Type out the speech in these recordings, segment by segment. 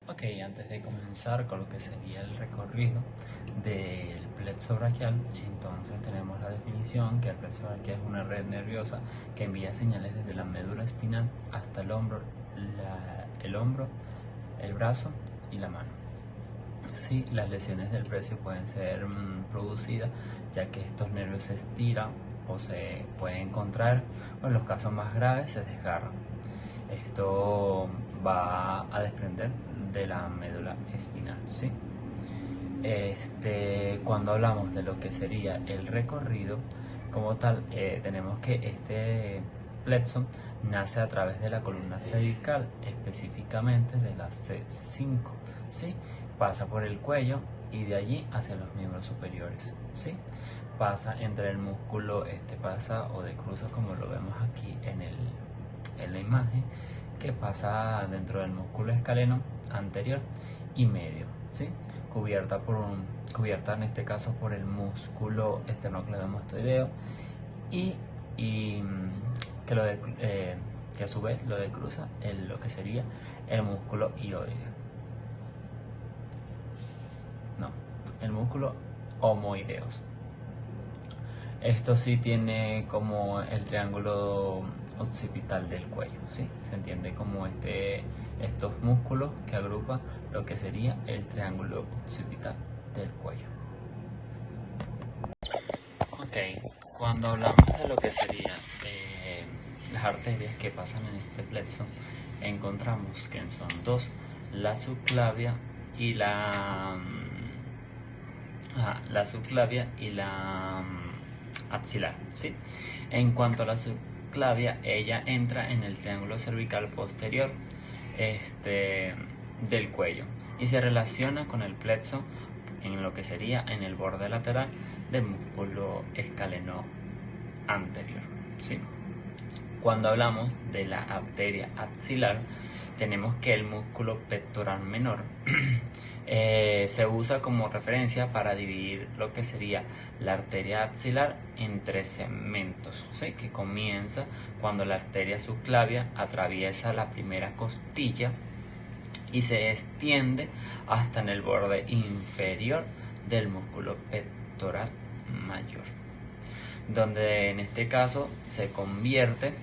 Ok, antes de comenzar con lo que sería el recorrido del plexo braquial, entonces tenemos la definición que el plexo braquial es una red nerviosa que envía señales desde la médula espinal hasta el hombro, el brazo y la mano. Sí, las lesiones del precio pueden ser producidas ya que estos nervios se estiran o se pueden contraer o en los casos más graves se desgarran. Esto va a desprender de la médula espinal, ¿sí? Cuando hablamos de lo que sería el recorrido, como tal, tenemos que este plexo nace a través de la columna cervical, específicamente de la C5, ¿sí? Pasa por el cuello y de allí hacia los miembros superiores, ¿sí? Pasa entre el músculo, pasa o decruza como lo vemos aquí en la imagen, que pasa dentro del músculo escaleno anterior y medio, ¿sí? Cubierta en este caso por el músculo esternocleidomastoideo y que a su vez lo decruza lo que sería el músculo hioideo. No, el músculo homoideos. Esto sí tiene como el triángulo occipital del cuello, ¿sí? Se entiende como estos músculos que agrupan lo que sería el triángulo occipital del cuello. Ok, cuando hablamos de lo que serían las arterias que pasan en este plexo, encontramos que son dos, la subclavia y la subclavia y la axilar, ¿sí? En cuanto a la subclavia, ella entra en el triángulo cervical posterior del cuello y se relaciona con el plexo en lo que sería en el borde lateral del músculo escaleno anterior, ¿sí? Cuando hablamos de la arteria axilar, tenemos que el músculo pectoral menor se usa como referencia para dividir lo que sería la arteria axilar en tres segmentos, ¿sí? Que comienza cuando la arteria subclavia atraviesa la primera costilla y se extiende hasta en el borde inferior del músculo pectoral mayor, donde en este caso se convierte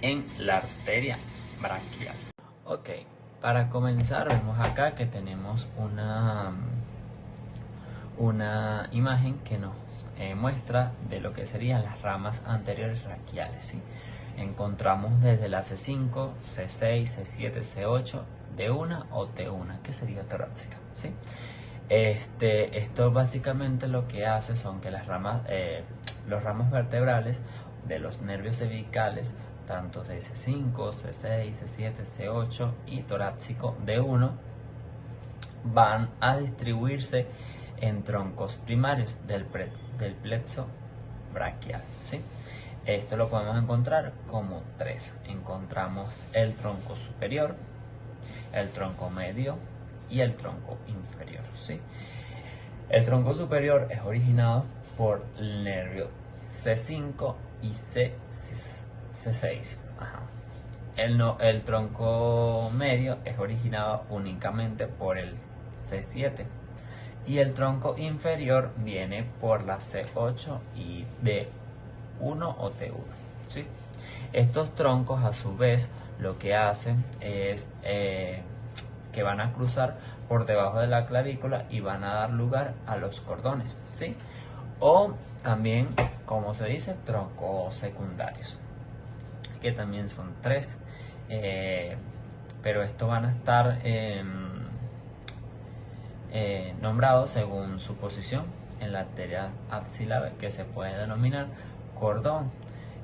en la arteria braquial. Ok, para comenzar vemos acá que tenemos una imagen que nos muestra de lo que serían las ramas anteriores braquiales, ¿sí? Encontramos desde la C5, C6, C7, C8, D1 o T1, que sería torácica, ¿sí? Esto básicamente lo que hace son que los ramos vertebrales de los nervios cervicales, tanto de C5, C6, C7, C8 y torácico D1, van a distribuirse en troncos primarios del plexo braquial, ¿sí? Esto lo podemos encontrar como tres. Encontramos el tronco superior, el tronco medio y el tronco inferior, ¿sí? El tronco superior es originado por el nervio C5 y C6. El tronco medio es originado únicamente por el C7 y el tronco inferior viene por la C8 y D1 o T1, ¿sí? Estos troncos a su vez lo que hacen es que van a cruzar por debajo de la clavícula y van a dar lugar a los cordones, ¿sí? O también, como se dice, troncos secundarios, que también son tres, pero estos van a estar nombrados según su posición en la arteria axilar, que se puede denominar cordón.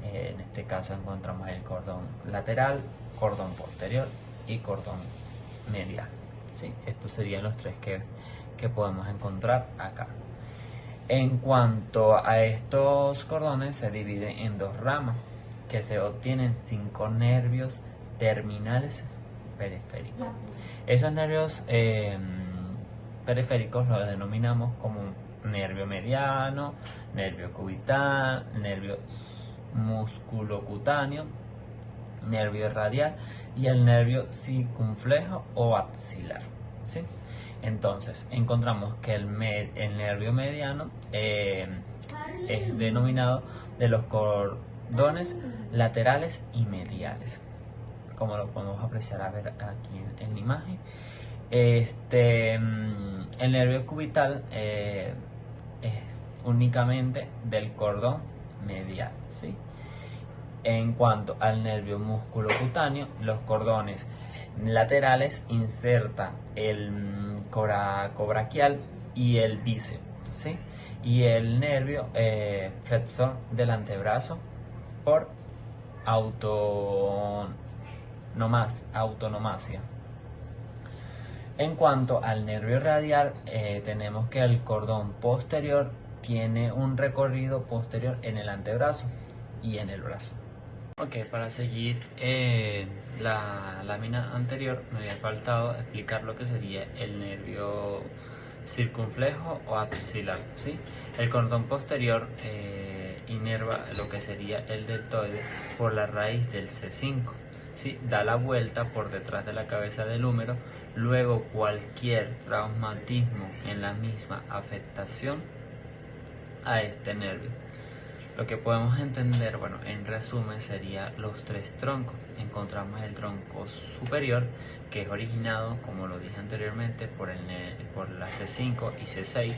En este caso encontramos el cordón lateral, cordón posterior y cordón medial, ¿sí? Estos serían los tres que podemos encontrar acá. En cuanto a estos cordones, se dividen en dos ramas que se obtienen 5 nervios terminales periféricos. Esos nervios periféricos los denominamos como nervio mediano, nervio cubital, nervio musculocutáneo nervio radial y el nervio circunflejo o axilar, ¿sí? Entonces encontramos que el nervio mediano es denominado de los cordones laterales y mediales, como lo podemos apreciar a ver aquí en la imagen. El nervio cubital es únicamente del cordón medial, ¿sí? En cuanto al nervio musculocutáneo, los cordones laterales insertan el coracobraquial y el bíceps, ¿sí? Y el nervio flexor del antebrazo por autonomasia. En cuanto al nervio radial, tenemos que el cordón posterior tiene un recorrido posterior en el antebrazo y en el brazo. Ok, para seguir la lámina anterior me había faltado explicar lo que sería el nervio circunflejo o axilar, ¿sí? El cordón posterior inerva lo que sería el deltoide por la raíz del C5, ¿sí? Da la vuelta por detrás de la cabeza del húmero, luego cualquier traumatismo en la misma afectación a este nervio. Lo que podemos entender, bueno, en resumen, sería los tres troncos. Encontramos el tronco superior, que es originado, como lo dije anteriormente, por la C5 y C6,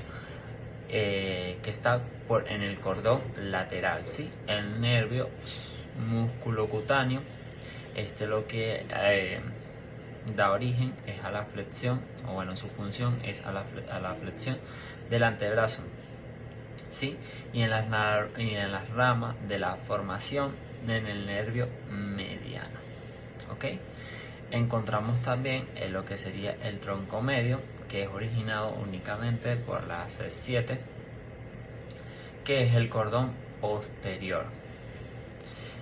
que está en el cordón lateral, ¿sí? El nervio musculocutáneo, lo que da origen es a la flexión, o bueno, su función es a la flexión del antebrazo, ¿sí? Y en las ramas de la formación en el nervio mediano, ¿ok? Encontramos también lo que sería el tronco medio, que es originado únicamente por la C7, que es el cordón posterior,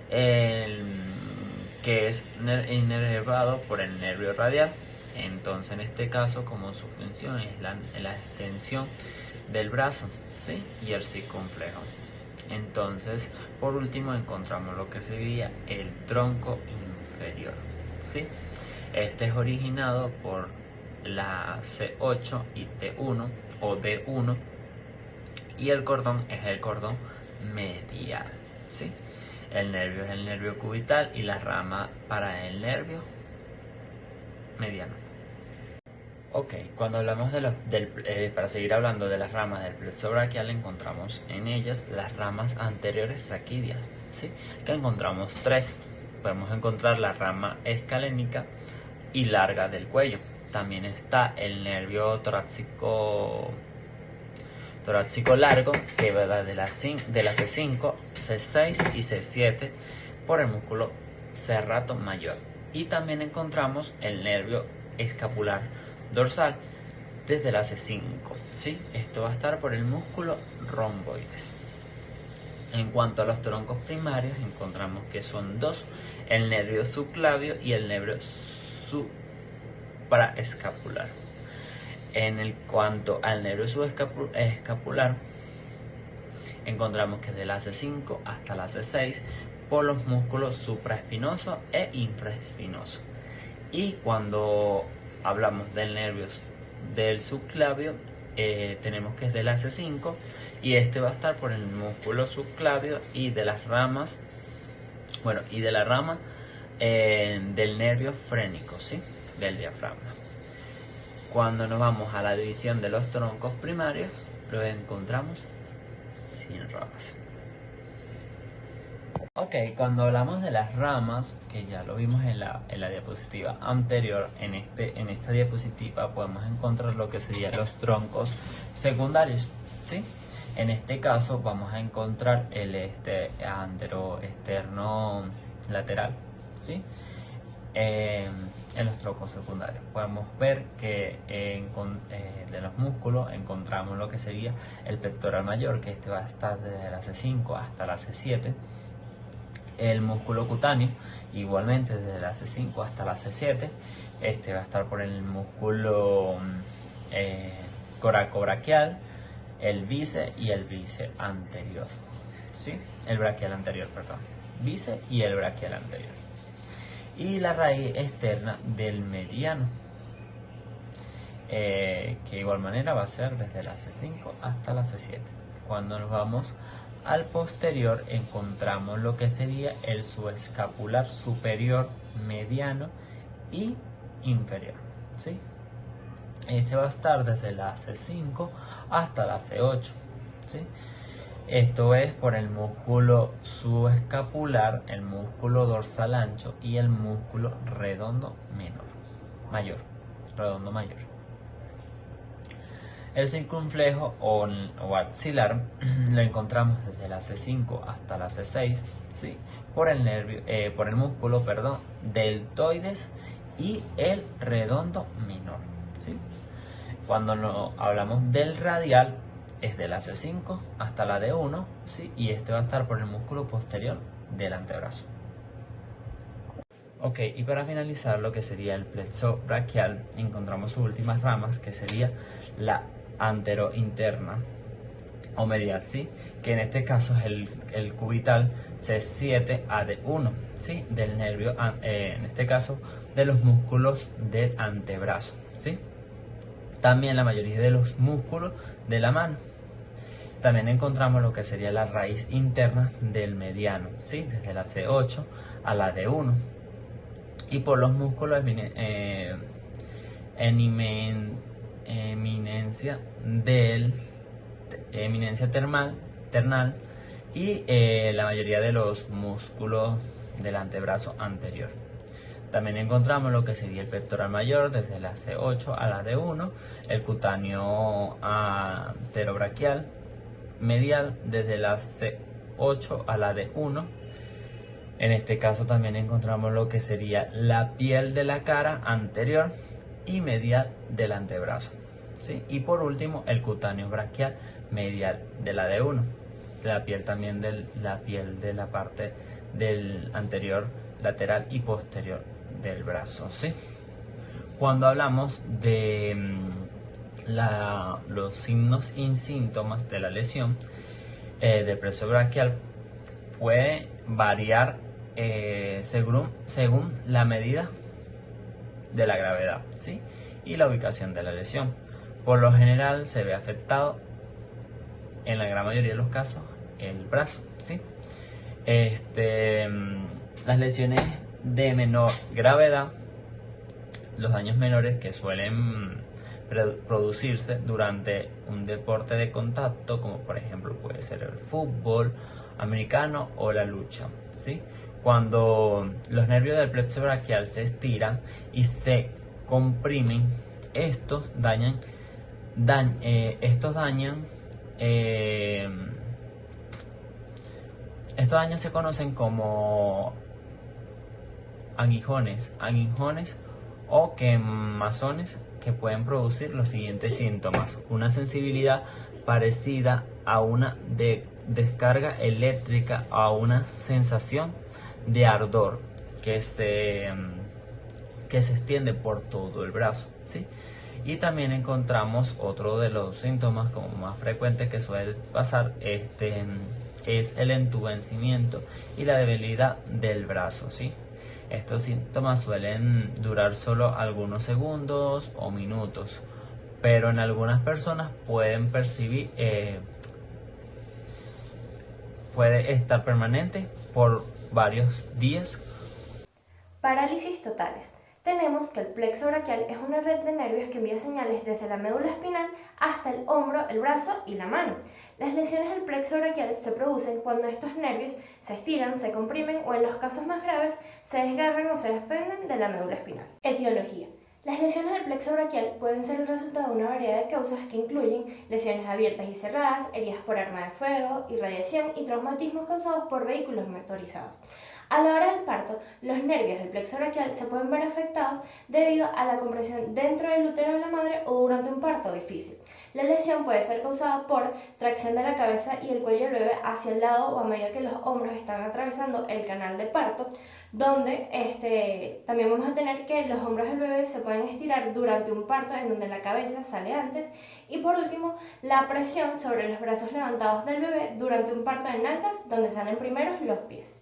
que es inervado por el nervio radial. Entonces, en este caso, como su función es la extensión del brazo, ¿sí? Y el circunflejo. Entonces, por último, encontramos lo que sería el tronco inferior, ¿sí? Este es originado por la C8 y T1 o D1, y el cordón es el cordón medial, ¿sí? El nervio es el nervio cubital y la rama para el nervio mediano. Ok, cuando hablamos para seguir hablando de las ramas del plexo braquial, encontramos en ellas las ramas anteriores raquídeas, ¿sí? Que encontramos tres. Podemos encontrar la rama escalénica y larga del cuello. También está el nervio torácico largo, que va de la C5, C6 y C7 por el músculo serrato mayor. Y también encontramos el nervio escapular dorsal desde la C5, ¿sí? Esto va a estar por el músculo romboides. En cuanto a los troncos primarios, encontramos que son dos: el nervio subclavio y el nervio supraescapular. Cuanto al nervio subescapular, encontramos que de la C5 hasta la C6 por los músculos supraespinoso e infraespinoso. Y cuando hablamos del nervio del subclavio, tenemos que es de la C5, y este va a estar por el músculo subclavio y de las ramas, bueno, y de la rama del nervio frénico, ¿sí? Del diafragma. Cuando nos vamos a la división de los troncos primarios, los encontramos sin ramas. Ok, cuando hablamos de las ramas, que ya lo vimos en la diapositiva anterior, en esta diapositiva podemos encontrar lo que serían los troncos secundarios, ¿sí? En este caso vamos a encontrar el anteroexterno lateral, ¿sí? En los troncos secundarios podemos ver que de los músculos encontramos lo que sería el pectoral mayor, que este va a estar desde la C5 hasta la C7. El músculo cutáneo, igualmente desde la C5 hasta la C7. Este va a estar por el músculo coracobraquial, el bíceps y el bíceps anterior, ¿sí? El braquial anterior, perdón. Bíceps y el braquial anterior. y la raíz externa del mediano, que de igual manera va a ser desde la C5 hasta la C7. Cuando nos vamos al posterior encontramos lo que sería el subescapular superior, mediano y inferior, ¿sí? Este va a estar desde la C5 hasta la C8, ¿sí? Esto es por el músculo subescapular, el músculo dorsal ancho y el músculo redondo redondo mayor. El circunflejo o axilar lo encontramos desde la C5 hasta la C6, ¿sí? por el músculo, deltoides y el redondo menor, ¿sí? Cuando hablamos del radial es de la C5 hasta la D1, ¿sí? Y este va a estar por el músculo posterior del antebrazo. Ok, y para finalizar lo que sería el plexo braquial, encontramos sus últimas ramas, que sería la anterointerna o medial, ¿sí? Que en este caso es el cubital C7-AD1, ¿sí? Del nervio, en este caso, de los músculos del antebrazo, ¿sí? También la mayoría de los músculos de la mano. También encontramos lo que sería la raíz interna del mediano, ¿sí? Desde la C8 a la D1. Y por los músculos eminencia ternal y la mayoría de los músculos del antebrazo anterior. También encontramos lo que sería el pectoral mayor desde la C8 a la D1, el cutáneo anterobraquial medial desde la C8 a la D1. En este caso también encontramos lo que sería la piel de la cara anterior y medial del antebrazo, ¿sí? Y por último el cutáneo braquial medial de la D1, la piel también la piel de la parte del anterior, lateral y posterior del brazo, ¿sí? Cuando hablamos de los signos y síntomas de la lesión del plexo braquial, puede variar según la medida de la gravedad, ¿sí? Y la ubicación de la lesión. Por lo general se ve afectado en la gran mayoría de los casos el brazo, ¿sí? Las lesiones de menor gravedad, los daños menores que suelen producirse durante un deporte de contacto, como por ejemplo puede ser el fútbol americano o la lucha, ¿sí? Cuando los nervios del plexo braquial se estiran y se comprimen, estos daños se conocen como aguijones o quemazones, que pueden producir los siguientes síntomas: una sensibilidad parecida a una descarga eléctrica, a una sensación de ardor que se extiende por todo el brazo, ¿sí? Y también encontramos otro de los síntomas como más frecuentes que suele pasar, es el entumecimiento y la debilidad del brazo, ¿sí? Estos síntomas suelen durar solo algunos segundos o minutos, pero en algunas personas puede estar permanente por varios días. Parálisis totales. Tenemos que el plexo braquial es una red de nervios que envía señales desde la médula espinal hasta el hombro, el brazo y la mano. Las lesiones del plexo braquial se producen cuando estos nervios se estiran, se comprimen o en los casos más graves se desgarran o se desprenden de la médula espinal. Etiología. Las lesiones del plexo braquial pueden ser el resultado de una variedad de causas que incluyen lesiones abiertas y cerradas, heridas por arma de fuego, irradiación y traumatismos causados por vehículos motorizados. A la hora del parto, los nervios del plexo braquial se pueden ver afectados debido a la compresión dentro del útero de la madre o durante un parto difícil. La lesión puede ser causada por tracción de la cabeza y el cuello del bebé hacia el lado o a medida que los hombros están atravesando el canal de parto, donde también vamos a tener que los hombros del bebé se pueden estirar durante un parto en donde la cabeza sale antes, y por último la presión sobre los brazos levantados del bebé durante un parto de nalgas donde salen primero los pies.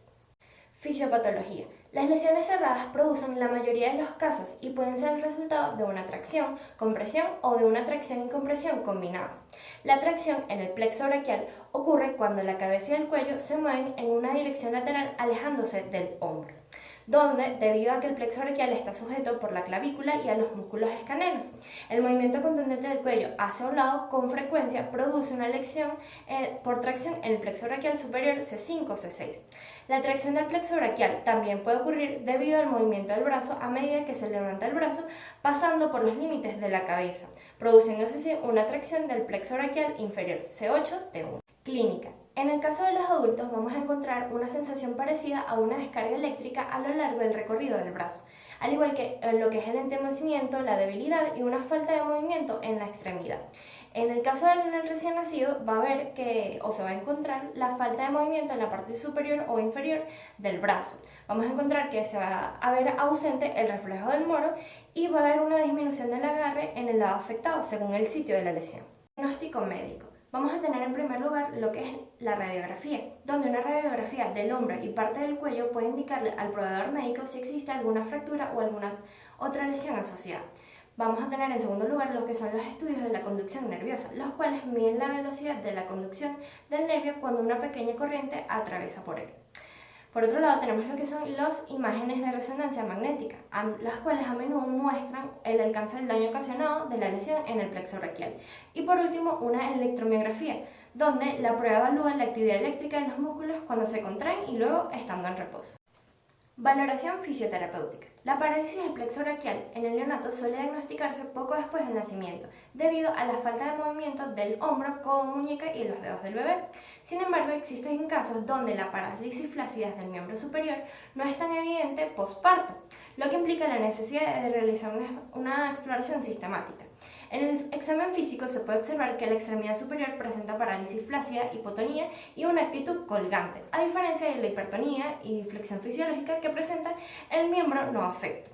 Fisiopatología. Las lesiones cerradas producen la mayoría de los casos y pueden ser el resultado de una tracción, compresión o de una tracción y compresión combinadas. La tracción en el plexo braquial ocurre cuando la cabeza y el cuello se mueven en una dirección lateral alejándose del hombro, donde, debido a que el plexo braquial está sujeto por la clavícula y a los músculos escaneros, el movimiento contundente del cuello hacia un lado con frecuencia produce una lesión por tracción en el plexo braquial superior C5 o C6. La tracción del plexo braquial también puede ocurrir debido al movimiento del brazo a medida que se levanta el brazo pasando por los límites de la cabeza, produciéndose así una tracción del plexo braquial inferior C8-T1. Clínica. En el caso de los adultos vamos a encontrar una sensación parecida a una descarga eléctrica a lo largo del recorrido del brazo, al igual que en lo que es el entumecimiento, la debilidad y una falta de movimiento en la extremidad. En el caso del recién nacido va a ver se va a encontrar la falta de movimiento en la parte superior o inferior del brazo. Vamos a encontrar que se va a ver ausente el reflejo del moro y va a haber una disminución del agarre en el lado afectado según el sitio de la lesión. Diagnóstico médico. Vamos a tener en primer lugar lo que es la radiografía, donde una radiografía del hombro y parte del cuello puede indicarle al proveedor médico si existe alguna fractura o alguna otra lesión asociada. Vamos a tener en segundo lugar lo que son los estudios de la conducción nerviosa, los cuales miden la velocidad de la conducción del nervio cuando una pequeña corriente atraviesa por él. Por otro lado, tenemos lo que son las imágenes de resonancia magnética, las cuales a menudo muestran el alcance del daño ocasionado de la lesión en el plexo braquial. Y por último, una electromiografía, donde la prueba evalúa la actividad eléctrica de los músculos cuando se contraen y luego estando en reposo. Valoración fisioterapéutica. La parálisis del plexo braquial en el neonato suele diagnosticarse poco después del nacimiento, debido a la falta de movimiento del hombro, codo, muñeca y los dedos del bebé. Sin embargo, existen casos donde la parálisis flácida del miembro superior no es tan evidente posparto, lo que implica la necesidad de realizar una exploración sistemática. En el examen físico se puede observar que la extremidad superior presenta parálisis flácida, hipotonía y una actitud colgante, a diferencia de la hipertonía y flexión fisiológica que presenta el miembro no afecto.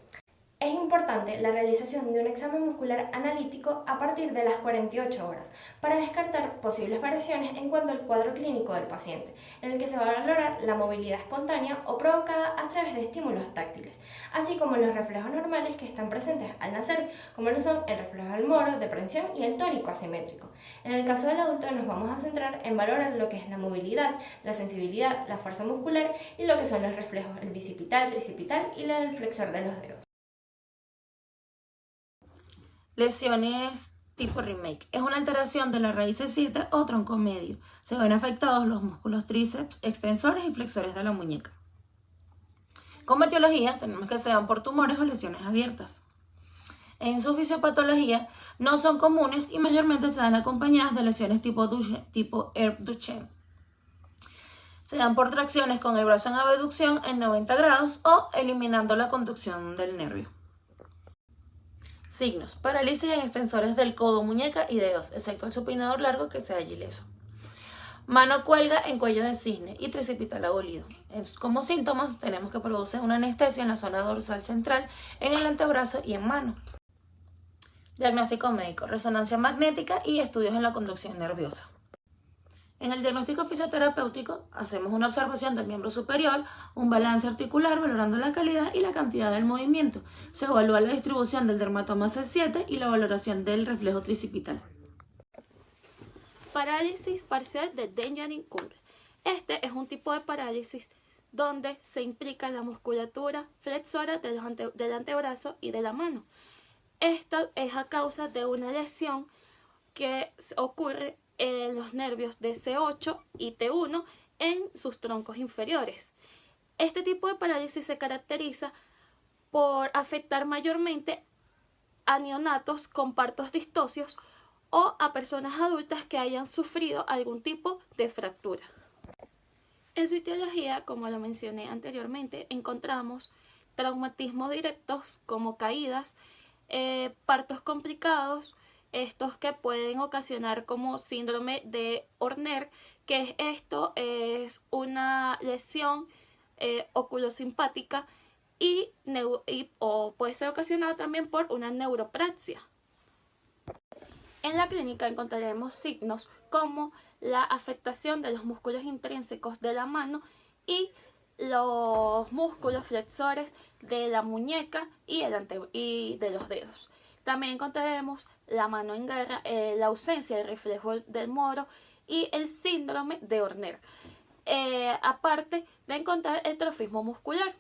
Es importante la realización de un examen muscular analítico a partir de las 48 horas para descartar posibles variaciones en cuanto al cuadro clínico del paciente, en el que se va a valorar la movilidad espontánea o provocada a través de estímulos táctiles, así como los reflejos normales que están presentes al nacer, como lo son el reflejo del moro, de prensión y el tónico asimétrico. En el caso del adulto nos vamos a centrar en valorar lo que es la movilidad, la sensibilidad, la fuerza muscular y lo que son los reflejos, el bicipital, tricipital y el flexor de los dedos. Lesiones tipo remake. Es una alteración de la raíz C7 o tronco medio. Se ven afectados los músculos tríceps, extensores y flexores de la muñeca. Como etiología, tenemos que se dan por tumores o lesiones abiertas. En su fisiopatología no son comunes y mayormente se dan acompañadas de lesiones tipo Herb Duchenne. Se dan por tracciones con el brazo en abducción en 90 grados o eliminando la conducción del nervio. Signos: parálisis en extensores del codo, muñeca y dedos, excepto el supinador largo que sea ileso. Mano cuelga en cuello de cisne y tricipital abolido. Como síntomas tenemos que produce una anestesia en la zona dorsal central, en el antebrazo y en mano. Diagnóstico médico: resonancia magnética y estudios en la conducción nerviosa. En el diagnóstico fisioterapéutico hacemos una observación del miembro superior, un balance articular valorando la calidad y la cantidad del movimiento. Se evalúa la distribución del dermatoma C7 y la valoración del reflejo tricipital. Parálisis parcial de Denyer-Kruger. Este es un tipo de parálisis donde se implica la musculatura flexora del antebrazo y de la mano. Esto es a causa de una lesión que ocurre en los nervios de C8 y T1 en sus troncos inferiores. Este tipo de parálisis se caracteriza por afectar mayormente a neonatos con partos distocios o a personas adultas que hayan sufrido algún tipo de fractura. En su etiología, como lo mencioné anteriormente, encontramos traumatismos directos como caídas, partos complicados, estos que pueden ocasionar como síndrome de Horner, que es una lesión oculosimpática o puede ser ocasionado también por una neuropraxia. En la clínica encontraremos signos como la afectación de los músculos intrínsecos de la mano y los músculos flexores de la muñeca y de los dedos. También encontraremos la mano en guerra, la ausencia del reflejo del moro y el síndrome de Horner, aparte de encontrar el trofismo muscular.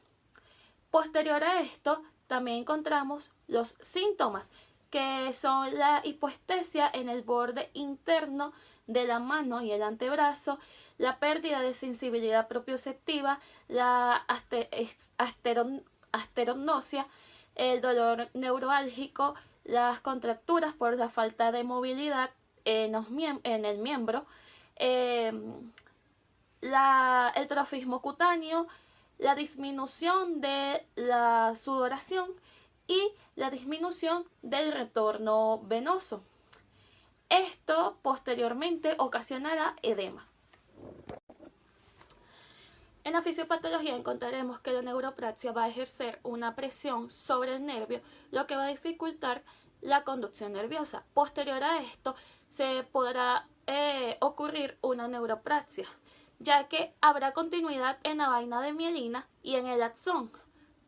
Posterior a esto, también encontramos los síntomas, que son la hipoestesia en el borde interno de la mano y el antebrazo, la pérdida de sensibilidad propioceptiva, la asterognosia, el dolor neuroálgico, las contracturas por la falta de movilidad en el miembro, el trofismo cutáneo, la disminución de la sudoración y la disminución del retorno venoso. Esto posteriormente ocasionará edema. En la fisiopatología encontraremos que la neuropraxia va a ejercer una presión sobre el nervio, lo que va a dificultar la conducción nerviosa. Posterior a esto se podrá ocurrir una neuropraxia, ya que habrá continuidad en la vaina de mielina y en el axón,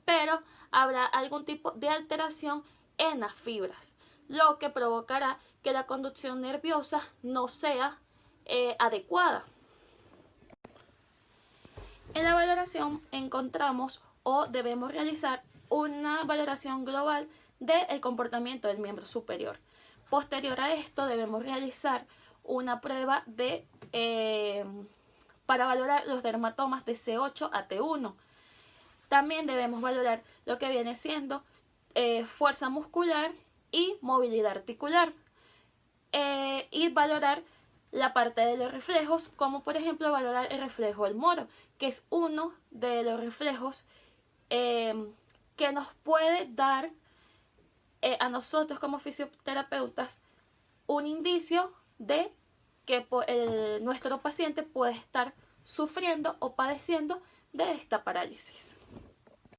pero habrá algún tipo de alteración en las fibras, lo que provocará que la conducción nerviosa no sea adecuada. En la valoración encontramos o debemos realizar una valoración global del comportamiento del miembro superior. Posterior a esto debemos realizar una prueba para valorar los dermatomas de C8 a T1. También debemos valorar lo que viene siendo fuerza muscular y movilidad articular. Y valorar la parte de los reflejos, como por ejemplo valorar el reflejo del moro, que es uno de los reflejos que nos puede dar a nosotros como fisioterapeutas un indicio de que nuestro paciente puede estar sufriendo o padeciendo de esta parálisis.